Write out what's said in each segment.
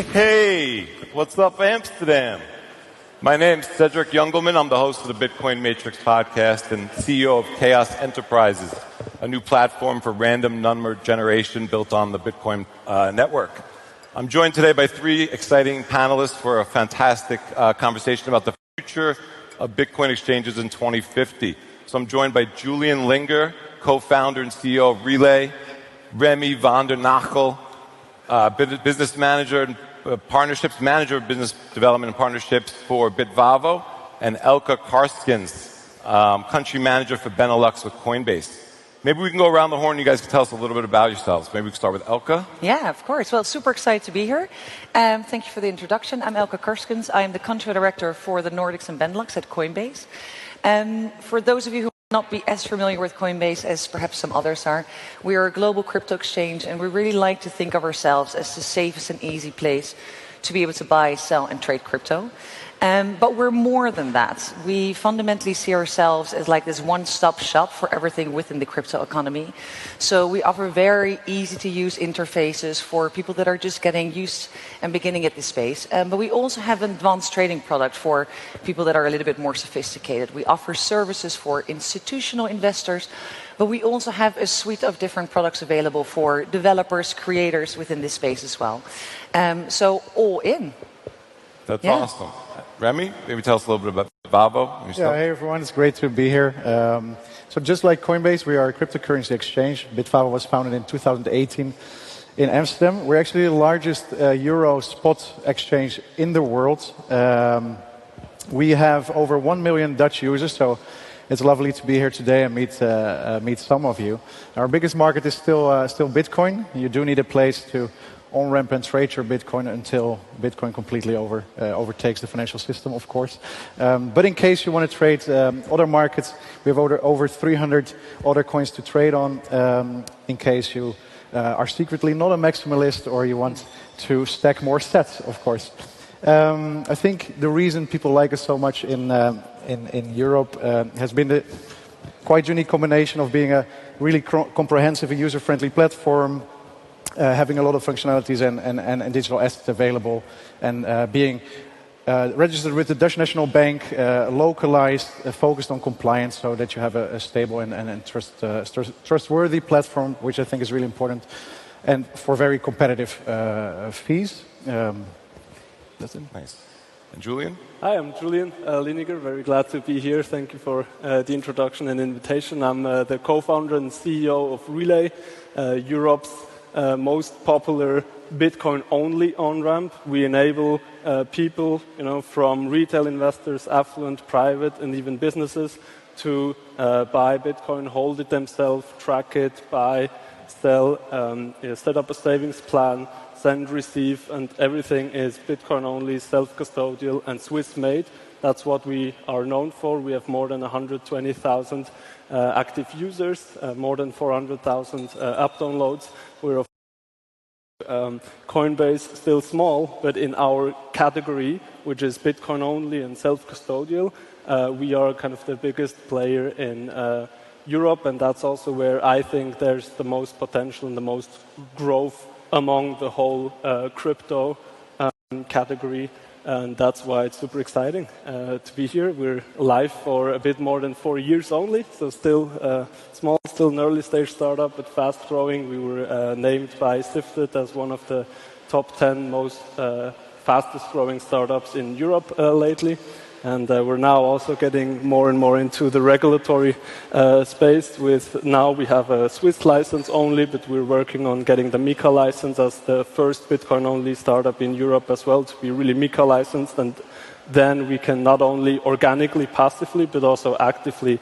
Hey, what's up, Amsterdam? My name's Cedric Youngelman. I'm the host of the Bitcoin Matrix podcast and CEO of Chaos Enterprises, a new platform for random number generation built on the Bitcoin network. I'm joined today by three exciting panelists for a fantastic conversation about the future of Bitcoin exchanges in 2050. So I'm joined by Julian Liniger, co-founder and CEO of Relai, Remy van der Nagel, business manager and partnerships manager of business development and partnerships for Bitvavo, and Elke Karskens, country manager for Benelux with Coinbase. Maybe we can go around the horn and you guys can tell us a little bit about yourselves. Maybe we can start with Elke. Yeah, of course. Well, super excited to be here. Thank you for the introduction. I'm Elke Karskens. I am the country director for the Nordics and Benelux at Coinbase. For those of you who not be as familiar with Coinbase as perhaps some others are, we are a global crypto exchange, and we really like to think of ourselves as the safest and easy place to be able to buy, sell, and trade crypto. But we're more than that. We fundamentally see ourselves as like this one-stop shop for everything within the crypto economy. So we offer very easy-to-use interfaces for people that are just getting used and beginning at this space. But we also have an advanced trading product for people that are a little bit more sophisticated. We offer services for institutional investors, but we also have a suite of different products available for developers, creators within this space as well. So all in. That's awesome. Remy, maybe tell us a little bit about Bitvavo. Yeah, hey everyone, it's great to be here. So just like Coinbase, we are a cryptocurrency exchange. Bitvavo was founded in 2018 in Amsterdam. We're actually the largest Euro spot exchange in the world. We have over 1 million Dutch users, so it's lovely to be here today and meet some of you. Our biggest market is still Bitcoin. You do need a place to on-ramp and trade your Bitcoin until Bitcoin completely overtakes the financial system, of course. But in case you want to trade other markets, we have over 300 other coins to trade on, in case you are secretly not a maximalist or you want to stack more sats, of course. I think the reason people like us so much in Europe has been the quite unique combination of being a really comprehensive and user-friendly platform, having a lot of functionalities and digital assets available, and being registered with the Dutch National Bank, localized, focused on compliance, so that you have a stable and trustworthy platform, which I think is really important, and for very competitive fees. That's it. Nice. And Julian? Hi, I'm Julian Liniger. Very glad to be here. Thank you for the introduction and invitation. I'm the co-founder and CEO of Relai, Europe's most popular Bitcoin-only on-ramp. We enable people, from retail investors, affluent, private, and even businesses to buy Bitcoin, hold it themselves, track it, buy, sell, set up a savings plan, send, receive, and everything is Bitcoin-only, self-custodial, and Swiss-made. That's what we are known for. We have more than 120,000 active users, more than 400,000 app downloads. We're Coinbase, still small, but in our category, which is Bitcoin only and self-custodial, we are kind of the biggest player in Europe, and that's also where I think there's the most potential and the most growth among the whole crypto category. And that's why it's super exciting to be here. We're live for a bit more than 4 years only, so still small, still an early stage startup, but fast growing. We were named by Sifted as one of the top 10 most fastest growing startups in Europe lately. And we're now also getting more and more into the regulatory space. Now we have a Swiss license only, but we're working on getting the MiCA license as the first Bitcoin-only startup in Europe as well, to be really MiCA licensed. And then we can not only organically, passively, but also actively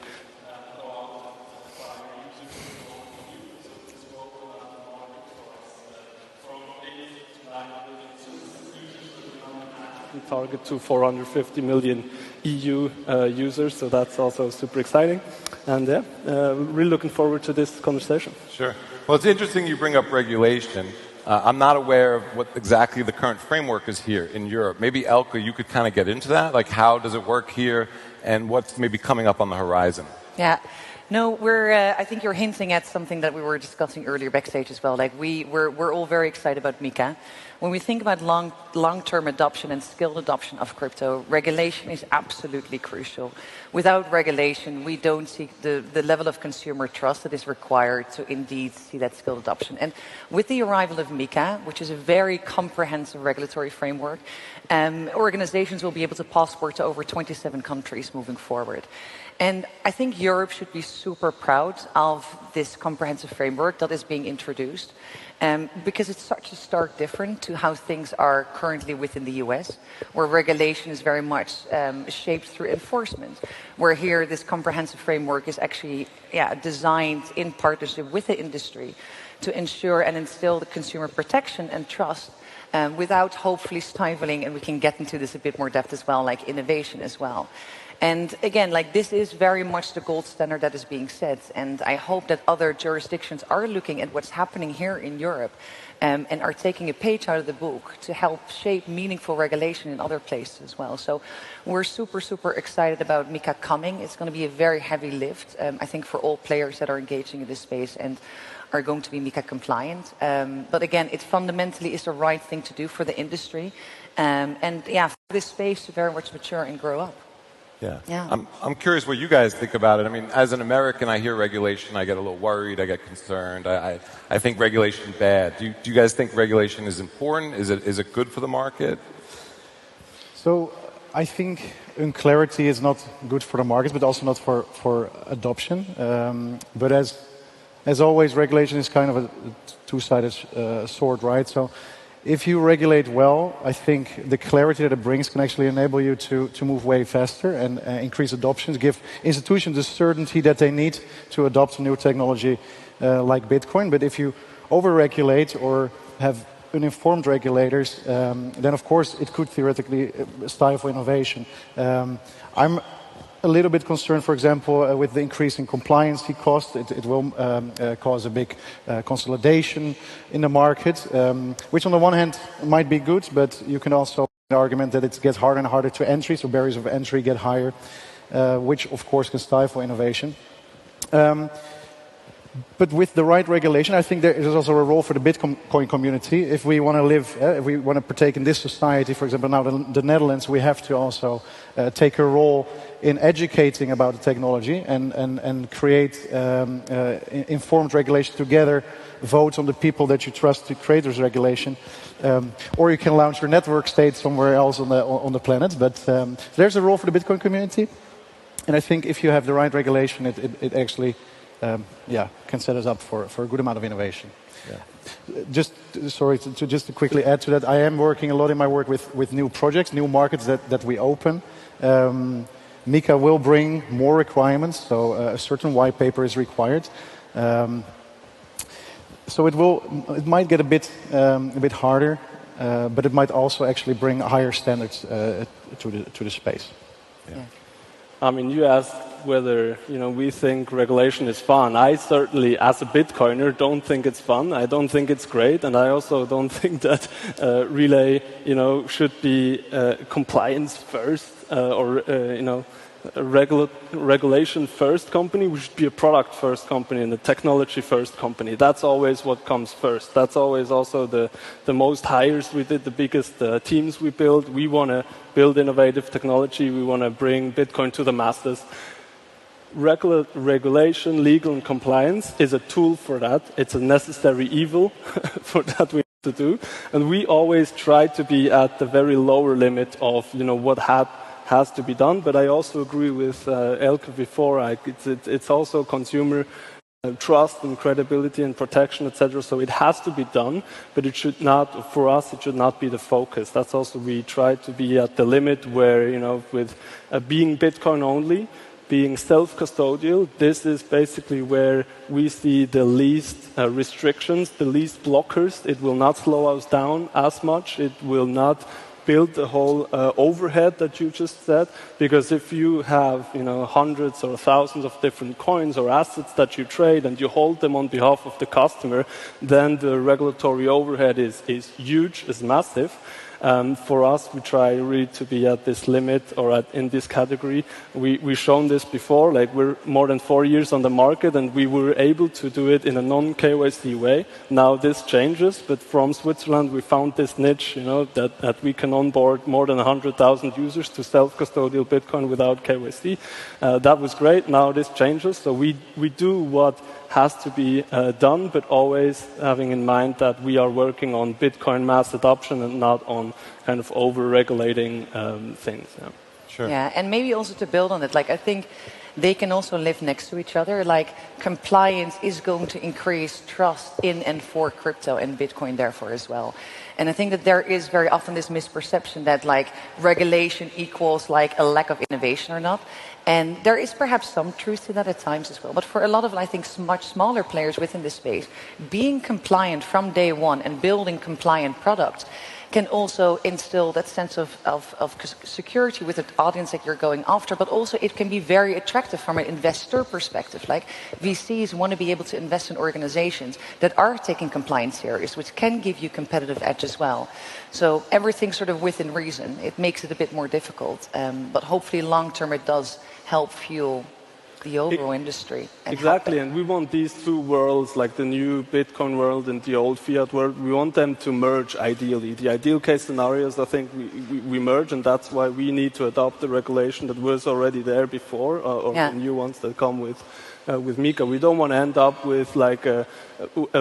target to 450 million EU users, so that's also super exciting. And yeah, really looking forward to this conversation. Sure. Well, it's interesting you bring up regulation. I'm not aware of what exactly the current framework is here in Europe. Maybe, Elke, you could kind of get into that? Like, how does it work here, and what's maybe coming up on the horizon? Yeah. No, I think you're hinting at something that we were discussing earlier backstage as well. Like we're all very excited about MiCA. When we think about long-term adoption and skilled adoption of crypto, regulation is absolutely crucial. Without regulation, we don't see the level of consumer trust that is required to indeed see that skilled adoption. And with the arrival of MiCA, which is a very comprehensive regulatory framework, organizations will be able to passport to over 27 countries moving forward. And I think Europe should be super proud of this comprehensive framework that is being introduced, because it's such a stark difference to how things are currently within the US, where regulation is very much shaped through enforcement, where here this comprehensive framework is actually designed in partnership with the industry to ensure and instill the consumer protection and trust without hopefully stifling, and we can get into this a bit more depth as well, like innovation as well. And again, like this is very much the gold standard that is being set. And I hope that other jurisdictions are looking at what's happening here in Europe and are taking a page out of the book to help shape meaningful regulation in other places as well. So we're super, super excited about MiCA coming. It's going to be a very heavy lift, I think, for all players that are engaging in this space and are going to be MiCA compliant. But again, it fundamentally is the right thing to do for the industry. And for this space to very much mature and grow up. Yeah. I'm curious what you guys think about it. I mean, as an American, I hear regulation, I get a little worried, I get concerned. I think regulation bad. Do you guys think regulation is important? Is it good for the market? So I think unclarity is not good for the market, but also not for adoption. But as always, regulation is kind of a two-sided sword, right? So if you regulate well, I think the clarity that it brings can actually enable you to move way faster and increase adoptions, give institutions the certainty that they need to adopt a new technology like Bitcoin. But if you over-regulate or have uninformed regulators, then of course it could theoretically stifle innovation. I'm a little bit concerned, for example, with the increase in compliance cost. It will cause a big consolidation in the market, which on the one hand might be good, but you can also make an argument that it gets harder and harder to entry, so barriers of entry get higher, which of course can stifle innovation. But with the right regulation, I think there is also a role for the Bitcoin community. If we want to live, if we want to partake in this society, for example, now the Netherlands, we have to also take a role in educating about the technology and create informed regulation together, vote on the people that you trust to create this regulation. Or you can launch your network state somewhere else on the planet. But there's a role for the Bitcoin community. And I think if you have the right regulation, it actually can set us up for a good amount of innovation. Yeah. Just to quickly add to that, I am working a lot in my work with new projects, new markets that we open. MiCA will bring more requirements, so a certain white paper is required. So it might get a bit harder, but it might also actually bring higher standards to the space. Yeah. I mean, you asked whether we think regulation is fun. I certainly, as a Bitcoiner, don't think it's fun. I don't think it's great, and I also don't think that Relai, should be compliance first or regulation first company. We should be a product first company and a technology first company. That's always what comes first. That's always also the most hires we did, the biggest teams we build. We want to build innovative technology. We want to bring Bitcoin to the masses. Regulation, legal, and compliance is a tool for that. It's a necessary evil for that we need to do. And we always try to be at the very lower limit of what has to be done. But I also agree with Elke before. It's also consumer trust and credibility and protection, etc. So it has to be done, but it should not, for us, it should not be the focus. That's also, we try to be at the limit where, with being Bitcoin only, being self-custodial, this is basically where we see the least restrictions, the least blockers. It will not slow us down as much. It will not build the whole overhead that you just said, because if you have hundreds or thousands of different coins or assets that you trade and you hold them on behalf of the customer, then the regulatory overhead is huge, is massive. For us, we try really to be at this limit or in this category. We've shown this before, like we're more than 4 years on the market and we were able to do it in a non-KYC way. Now this changes, but from Switzerland we found this niche, that we can onboard more than 100,000 users to self-custodial Bitcoin without KYC. That was great. Now this changes, so we do what has to be done, but always having in mind that we are working on Bitcoin mass adoption and not on kind of over-regulating things. Yeah. Sure. Yeah, and maybe also to build on it, like I think they can also live next to each other. Like compliance is going to increase trust in and for crypto and Bitcoin therefore as well. And I think that there is very often this misperception that like regulation equals like a lack of innovation or not. And there is perhaps some truth to that at times as well. But for a lot of, I think, much smaller players within this space, being compliant from day one and building compliant products can also instill that sense of security with the audience that you're going after, but also it can be very attractive from an investor perspective. Like VCs want to be able to invest in organizations that are taking compliance serious, which can give you competitive edge as well. So everything sort of within reason. It makes it a bit more difficult, but hopefully long term it does help fuel the overall industry. Exactly, and we want these two worlds, like the new Bitcoin world and the old fiat world, we want them to merge ideally. The ideal case scenarios, I think, we merge, and that's why we need to adopt the regulation that was already there before, or the new ones that come with MiCA. We don't want to end up with like a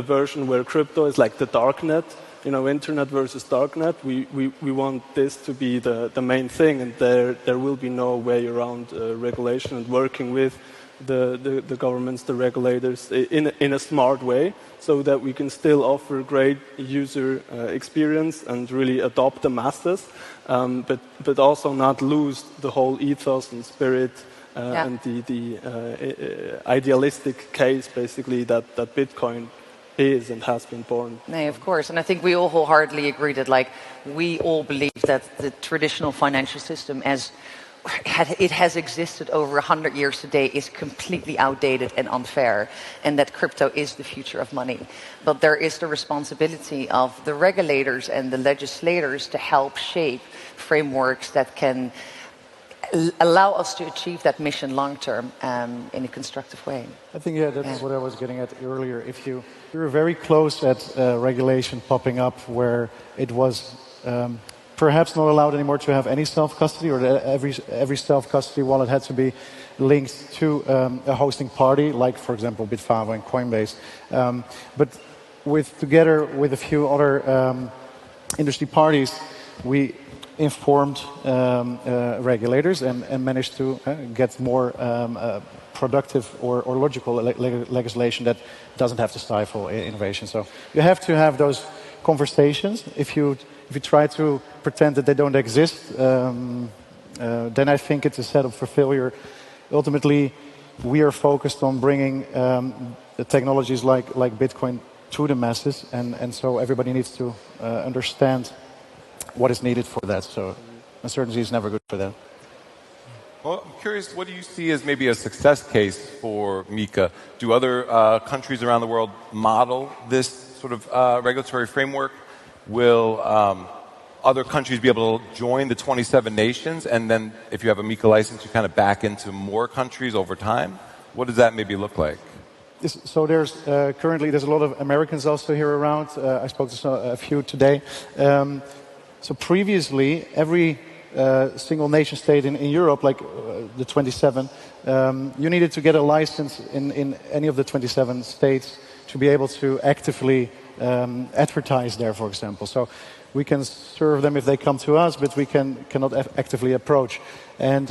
version where crypto is like the darknet, internet versus darknet. We want this to be the main thing, and there will be no way around regulation and working with the governments, the regulators, in a smart way, so that we can still offer great user experience and really adopt the masses, but also not lose the whole ethos and spirit and the idealistic case, basically, that Bitcoin is and has been born. No, of course. And I think we all wholeheartedly agree that like we all believe that the traditional financial system as it has existed over 100 years today is completely outdated and unfair, and that crypto is the future of money. But there is the responsibility of the regulators and the legislators to help shape frameworks that can allow us to achieve that mission long term in a constructive way. I think, that's what I was getting at earlier. If you were very close at regulation popping up where it was perhaps not allowed anymore to have any self-custody, or every self-custody wallet had to be linked to a hosting party, like, for example, Bitvavo and Coinbase. But together with a few other industry parties, we informed regulators and managed to get more productive or logical legislation that doesn't have to stifle innovation. So you have to have those conversations. If you try to pretend that they don't exist, then I think it's a setup for failure. Ultimately, we are focused on bringing the technologies like Bitcoin to the masses, and so everybody needs to understand what is needed for that. So uncertainty is never good for that. Well, I'm curious, what do you see as maybe a success case for MiCA? Do other countries around the world model this sort of regulatory framework? Will other countries be able to join the 27 nations, and then if you have a MiCA license, you kind of back into more countries over time? What does that maybe look like? So there's currently a lot of Americans also here around. I spoke to a few today. So previously, every single nation state in Europe, like the 27, you needed to get a license in any of the 27 states to be able to actively advertise there, for example. So we can serve them if they come to us, but we cannot actively approach. And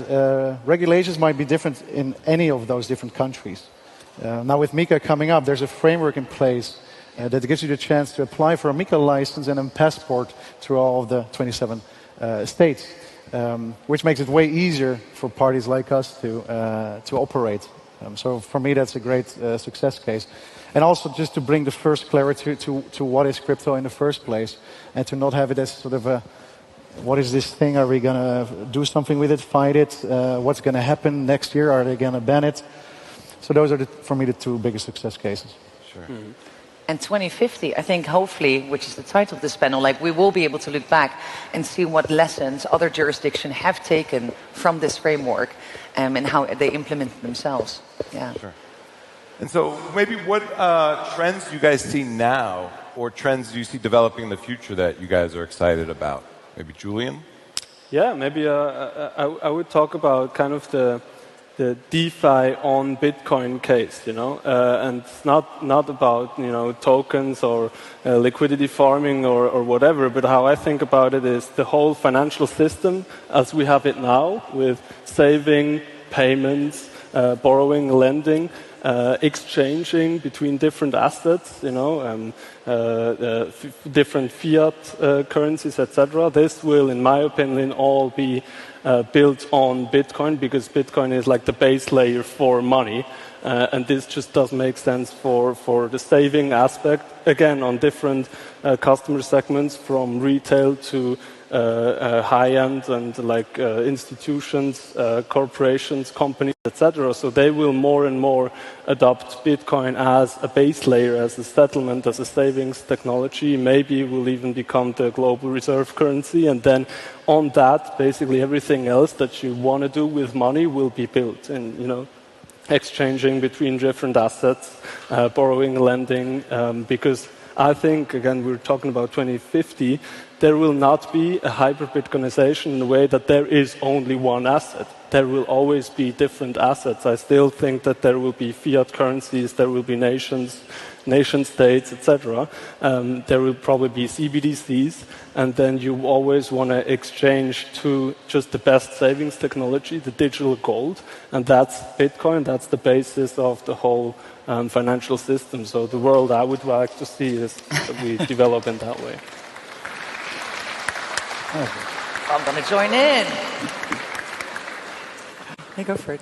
regulations might be different in any of those different countries. Now with MiCA coming up, there's a framework in place that gives you the chance to apply for a MiCA license and a passport through all of the 27 states, which makes it way easier for parties like us to operate. So for me, that's a great success case. And also just to bring the first clarity to what is crypto in the first place, and to not have it as sort of a, what is this thing? Are we going to do something with it, fight it? What's going to happen next year? Are they going to ban it? So those are, for me, the two biggest success cases. Sure. And 2050, I think, hopefully, which is the title of this panel, like we will be able to look back and see what lessons other jurisdictions have taken from this framework and how they implement it themselves. Yeah. Sure. And so maybe what trends do you guys see now, or trends do you see developing in the future that you guys are excited about? Maybe Julian? Yeah, maybe I would talk about kind of the DeFi on Bitcoin case, and it's not about, tokens or liquidity farming or whatever, but how I think about it is the whole financial system as we have it now with saving, payments, borrowing, lending, exchanging between different assets, different fiat currencies, etc. This will, in my opinion, all be built on Bitcoin because Bitcoin is like the base layer for money. And this just doesn't make sense for the saving aspect. Again, on different customer segments from retail to high-end and like institutions, corporations, companies, etc. So they will more and more adopt Bitcoin as a base layer, as a settlement, as a savings technology. Maybe it will even become the global reserve currency. And then on that, basically everything else that you want to do with money will be built. And, exchanging between different assets, borrowing, lending, because I think, again, we're talking about 2050, there will not be a hyper-Bitcoinization in the way that there is only one asset. There will always be different assets. I still think that there will be fiat currencies, there will be nation-states, etc. There will probably be CBDCs, and then you always want to exchange to just the best savings technology, the digital gold, and that's Bitcoin, that's the basis of the whole financial system. So the world I would like to see is that we develop in that way. I'm going to join in. Hey, go for it.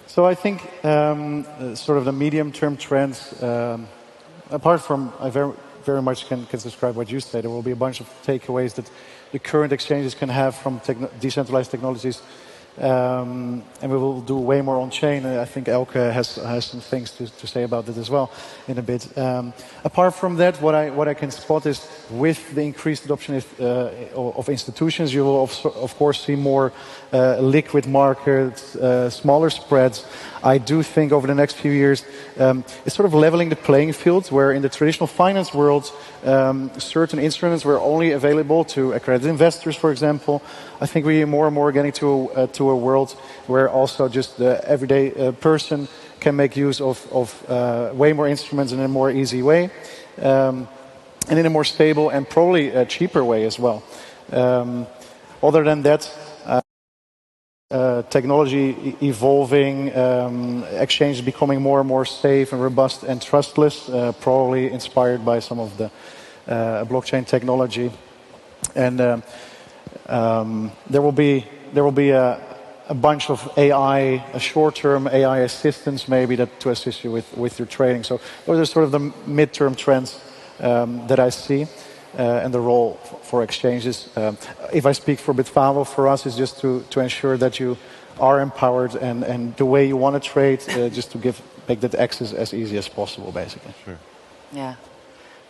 So I think sort of the medium-term trends, apart from, I very much can describe what you said, there will be a bunch of takeaways that the current exchanges can have from decentralized technologies. And we will do way more on-chain. I think Elke has some things to say about that as well in a bit. Apart from that, what I can spot is with the increased adoption of institutions, you will of course see more liquid markets, smaller spreads. I do think over the next few years, it's sort of leveling the playing field, where in the traditional finance world, certain instruments were only available to accredited investors, for example. I think we are more and more getting to a world where also just the everyday person can make use of way more instruments in a more easy way, and in a more stable and probably a cheaper way as well. Other than that, technology evolving, exchanges becoming more and more safe and robust and trustless, probably inspired by some of the blockchain technology. And there will be a bunch of AI, a short-term AI assistance maybe to assist you with your trading. So those are sort of the mid-term trends that I see. And the role for exchanges. If I speak for Bitvavo, for us is just to ensure that you are empowered and the way you want to trade, just to make that access as easy as possible, basically. Sure. Yeah.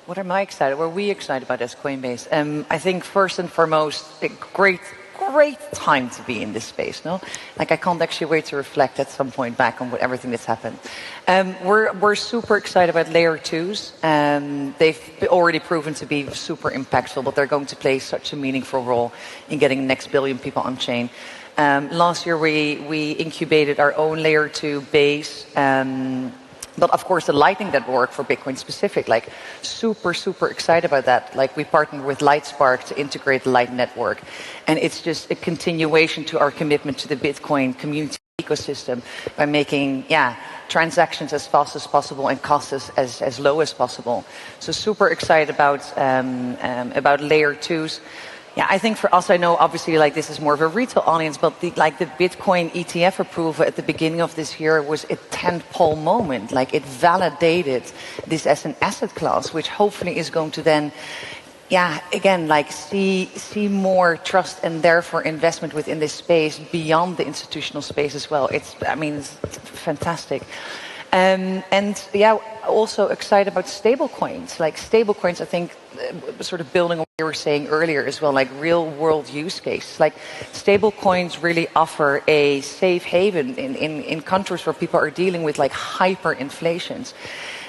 What am I excited? What are we excited about as Coinbase? I think first and foremost, a great time to be in this space, no? Like I can't actually wait to reflect at some point back on everything that's happened. We're super excited about layer 2s. They've already proven to be super impactful, but they're going to play such a meaningful role in getting the next billion people on chain. Last year we incubated our own layer 2 base. But of course, the Lightning Network for Bitcoin specific, like super excited about that. Like we partnered with Lightspark to integrate the Lightning Network. And it's just a continuation to our commitment to the Bitcoin community ecosystem by making, transactions as fast as possible and costs as low as possible. So super excited about layer 2s. Yeah, I think for us, I know obviously like this is more of a retail audience, but the Bitcoin ETF approval at the beginning of this year was a tentpole moment. Like it validated this as an asset class, which hopefully is going to then, again, like see more trust and therefore investment within this space beyond the institutional space as well. It's fantastic. And yeah, also excited about stablecoins. Like stablecoins, I think, sort of building on what you were saying earlier as well, like real world use cases. Like stablecoins really offer a safe haven in countries where people are dealing with like hyperinflations.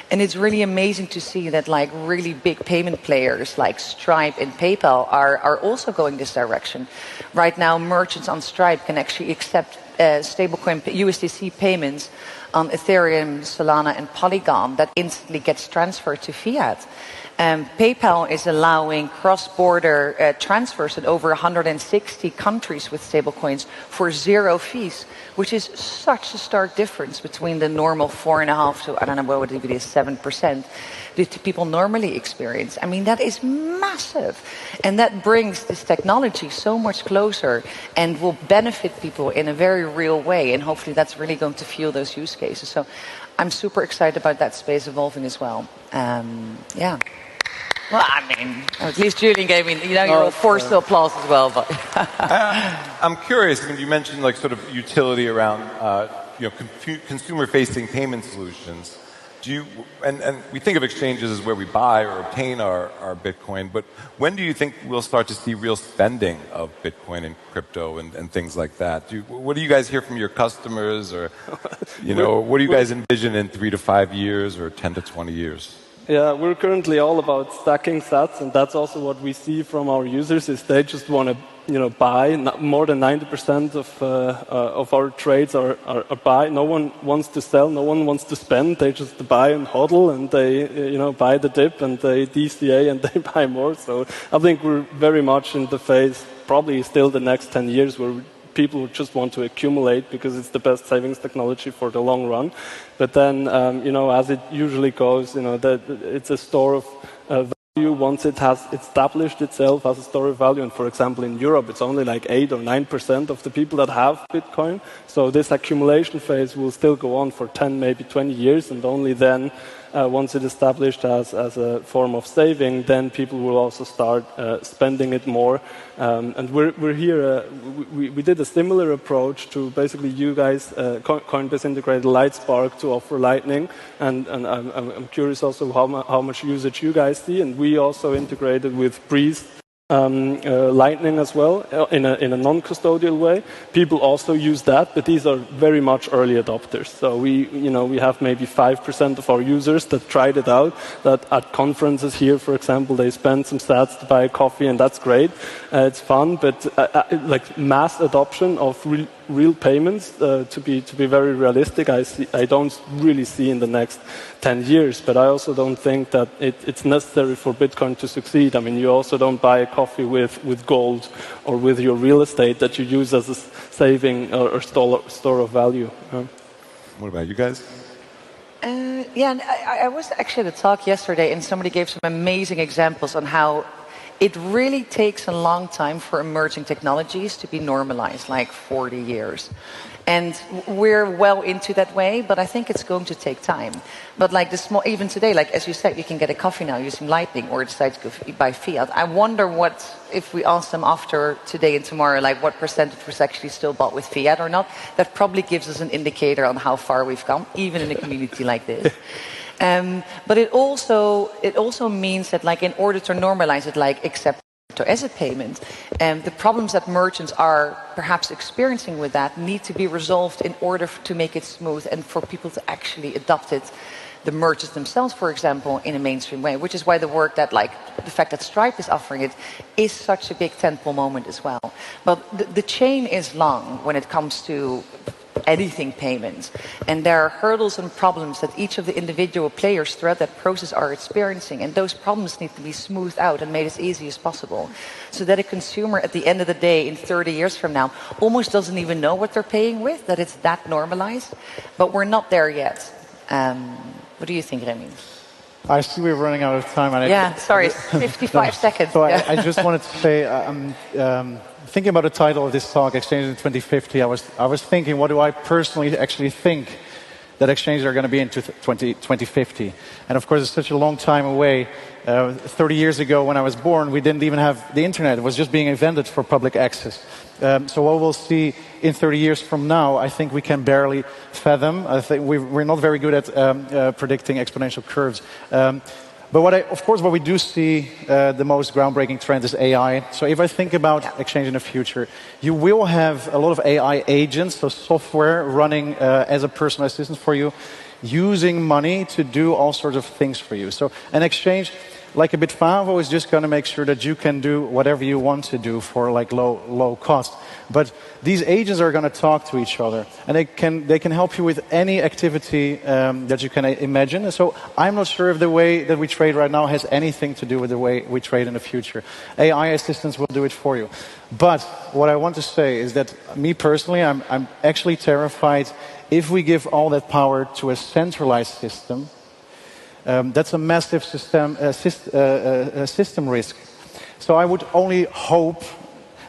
And it's really amazing to see that like really big payment players like Stripe and PayPal are also going this direction. Right now, merchants on Stripe can actually accept stablecoin USDC payments on Ethereum, Solana, and Polygon that instantly gets transferred to fiat. PayPal is allowing cross-border transfers in over 160 countries with stablecoins for 0 fees, which is such a stark difference between the normal 4.5% to, I don't know what it is, 7% that people normally experience. I mean, that is massive. And that brings this technology so much closer and will benefit people in a very real way. And hopefully that's really going to fuel those use cases. So I'm super excited about that space evolving as well. Yeah. Well, I mean, at least Julian gave me, you're all forced to applause as well. But I'm curious. I mean, you mentioned like sort of utility around consumer-facing payment solutions. Do you and we think of exchanges as where we buy or obtain our Bitcoin, but when do you think we'll start to see real spending of Bitcoin and crypto and things like that? What do you guys hear from your customers, or what do you guys envision in 3 to 5 years or 10 to 20 years? Yeah, we're currently all about stacking sats, and that's also what we see from our users is they just want to buy. More than 90% of our trades are buy. No one wants to sell. No one wants to spend. They just buy and hodl, and they buy the dip, and they DCA, and they buy more. So I think we're very much in the phase, probably still the next 10 years, where people just want to accumulate because it's the best savings technology for the long run. But then, as it usually goes, it's a store of value once it has established itself as a store of value. And for example, in Europe, it's only like 8 or 9% of the people that have Bitcoin. So this accumulation phase will still go on for 10, maybe 20 years, and only then, once it's established as a form of saving, then people will also start spending it more. And we're here. We did a similar approach to basically you guys, Coinbase integrated Lightspark to offer Lightning, and I'm curious also how much usage you guys see. And we also integrated with Breeze. Lightning as well in a non-custodial way. People also use that, but these are very much early adopters. So we have maybe 5% of our users that tried it out. That at conferences here, for example, they spend some sats to buy a coffee, and that's great. It's fun, but like mass adoption of real payments, to be very realistic, I don't really see in the next 10 years. But I also don't think that it's necessary for Bitcoin to succeed. I mean, you also don't buy a coffee with gold or with your real estate that you use as a saving or store of value. What about you guys? Yeah, and I was actually at a talk yesterday, and somebody gave some amazing examples on how it really takes a long time for emerging technologies to be normalized, like 40 years. And we're well into that way, but I think it's going to take time. But like even today, like as you said, you can get a coffee now using Lightning, or decide to go buy fiat. I wonder if we ask them after today and tomorrow, like what percentage was actually still bought with fiat or not. That probably gives us an indicator on how far we've come, even in a community like this. But it also means that, like, in order to normalize it, like accept crypto as a payment, the problems that merchants are perhaps experiencing with that need to be resolved in order to make it smooth and for people to actually adopt it. The merchants themselves, for example, in a mainstream way, which is why the fact that Stripe is offering it is such a big tentpole moment as well. But the chain is long when it comes to anything payments, and there are hurdles and problems that each of the individual players throughout that process are experiencing, and those problems need to be smoothed out and made as easy as possible, so that a consumer at the end of the day in 30 years from now almost doesn't even know what they're paying with, that it's that normalized. But we're not there yet. What do you think, Remy? I see we're running out of time. And sorry, 55 seconds. So I just wanted to say, thinking about the title of this talk, Exchange in 2050, I was thinking, what do I personally actually think that exchanges are going to be in 2050. And of course, it's such a long time away. 30 years ago, when I was born, we didn't even have the internet. It was just being invented for public access. So what we'll see in 30 years from now, I think we can barely fathom. I think we're not very good at predicting exponential curves. But what we do see the most groundbreaking trend is AI. So if I think about exchange in the future, you will have a lot of AI agents, so software running as a personal assistant for you, using money to do all sorts of things for you. So an exchange like a Bitvavo is just going to make sure that you can do whatever you want to do for like low cost. But these agents are going to talk to each other, and they can help you with any activity that you can imagine. And so I'm not sure if the way that we trade right now has anything to do with the way we trade in the future. AI assistants will do it for you. But what I want to say is that me personally, I'm actually terrified if we give all that power to a centralized system. That's a massive system risk. So I would only hope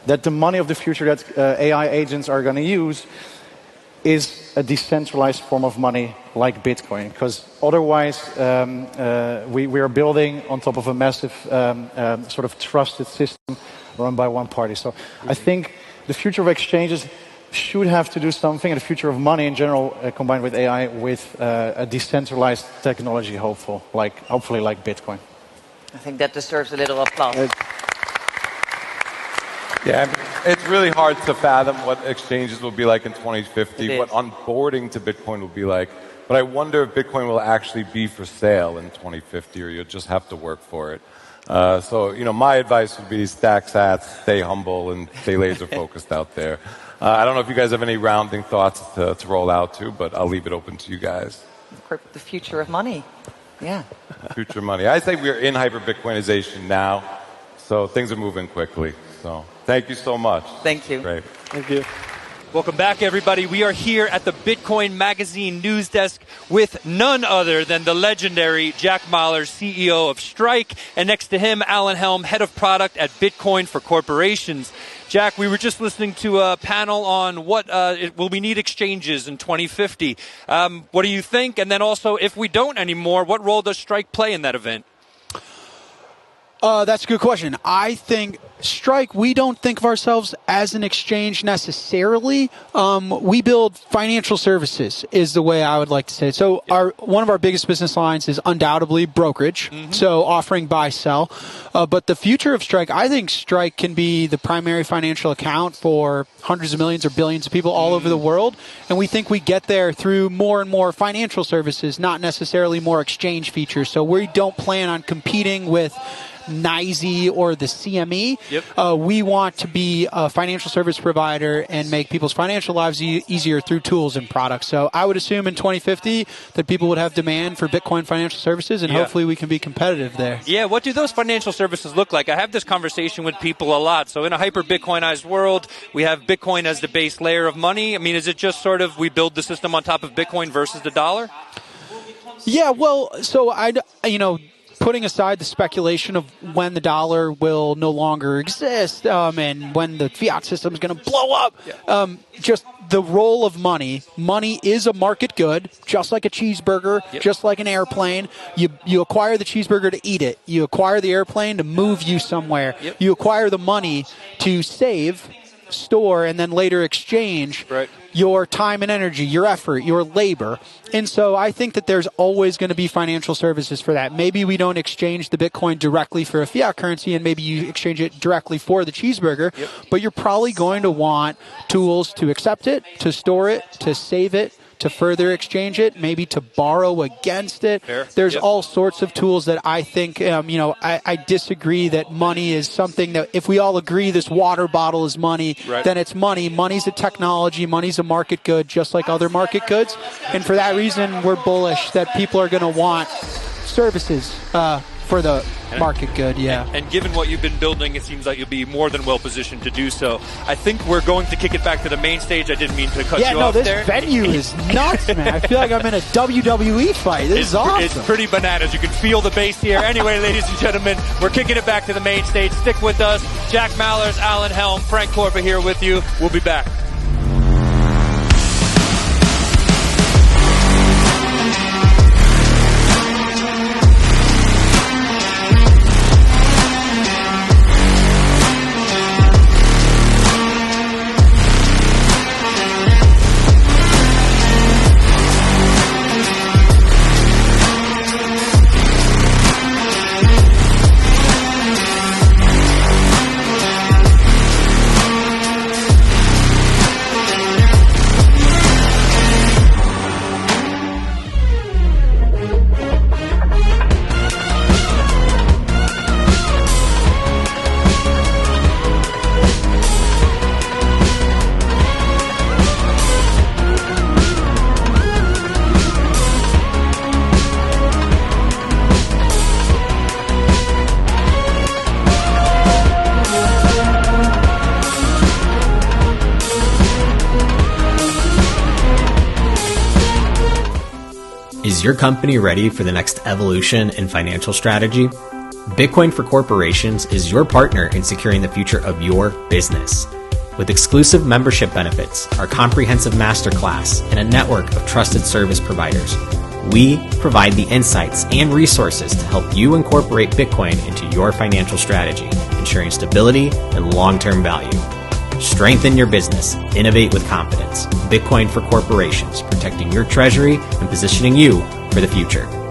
that the money of the future that AI agents are going to use is a decentralized form of money like Bitcoin. Because otherwise, we are building on top of a massive sort of trusted system run by one party. So I think the future of exchanges should have to do something, and the future of money in general, combined with AI, with a decentralized technology, hopefully like Bitcoin. I think that deserves a little applause. Yeah, it's really hard to fathom what exchanges will be like in 2050, what onboarding to Bitcoin will be like. But I wonder if Bitcoin will actually be for sale in 2050, or you'll just have to work for it. So, my advice would be stack sats, stay humble, and stay laser focused out there. I don't know if you guys have any rounding thoughts to roll out to, but I'll leave it open to you guys. The future of money. Yeah. Future money. I say we're in hyper-Bitcoinization now, so things are moving quickly. So thank you so much. Thank you. Great. Thank you. Welcome back, everybody. We are here at the Bitcoin Magazine news desk with none other than the legendary Jack Mallers, CEO of Strike, and next to him, Alan Helm, head of product at Bitcoin for Corporations. Jack, we were just listening to a panel on will we need exchanges in 2050. What do you think? And then also, if we don't anymore, what role does Strike play in that event? That's a good question. I think Strike, we don't think of ourselves as an exchange necessarily. We build financial services is the way I would like to say it. So one of our biggest business lines is undoubtedly brokerage, so offering buy, sell. But the future of Strike, I think Strike can be the primary financial account for hundreds of millions or billions of people all over the world. And we think we get there through more and more financial services, not necessarily more exchange features. So we don't plan on competing with NYSE or the CME. We want to be a financial service provider and make people's financial lives easier through tools and products. So I would assume in 2050 that people would have demand for Bitcoin financial services, and hopefully we can be competitive there. Yeah, what do those financial services look like? I have this conversation with people a lot. So in a hyper-Bitcoinized world, we have Bitcoin as the base layer of money. I mean, is it just sort of we build the system on top of Bitcoin versus the dollar? Yeah, well, so putting aside the speculation of when the dollar will no longer exist and when the fiat system is going to blow up, just the role of money. Money is a market good, just like a cheeseburger, just like an airplane. You acquire the cheeseburger to eat it. You acquire the airplane to move you somewhere. You acquire the money to save, store, and then later exchange your time and energy, your effort, your labor. And so I think that there's always going to be financial services for that. Maybe we don't exchange the Bitcoin directly for a fiat currency, and maybe you exchange it directly for the cheeseburger, but you're probably going to want tools to accept it, to store it, to save it, to further exchange it, maybe to borrow against it. There's all sorts of tools that I think, I disagree that money is something that if we all agree this water bottle is money, then it's money. Money's a technology. Money's a market good, just like other market goods. And for that reason, we're bullish that people are going to want services for the market good, And given what you've been building, it seems like you'll be more than well positioned to do so. I think we're going to kick it back to the main stage. I didn't mean to cut you off there. This venue is nuts, man. I feel like I'm in a WWE fight. This is awesome. It's pretty bananas. You can feel the bass here. Anyway, ladies and gentlemen, we're kicking it back to the main stage. Stick with us. Jack Mallers, Alan Helm, Frank Korpa here with you. We'll be back. your company ready for the next evolution in financial strategy? Bitcoin for Corporations is your partner in securing the future of your business. With exclusive membership benefits, our comprehensive masterclass, and a network of trusted service providers, we provide the insights and resources to help you incorporate Bitcoin into your financial strategy, ensuring stability and long-term value. Strengthen your business. Innovate with confidence. Bitcoin for Corporations, protecting your treasury and positioning you for the future.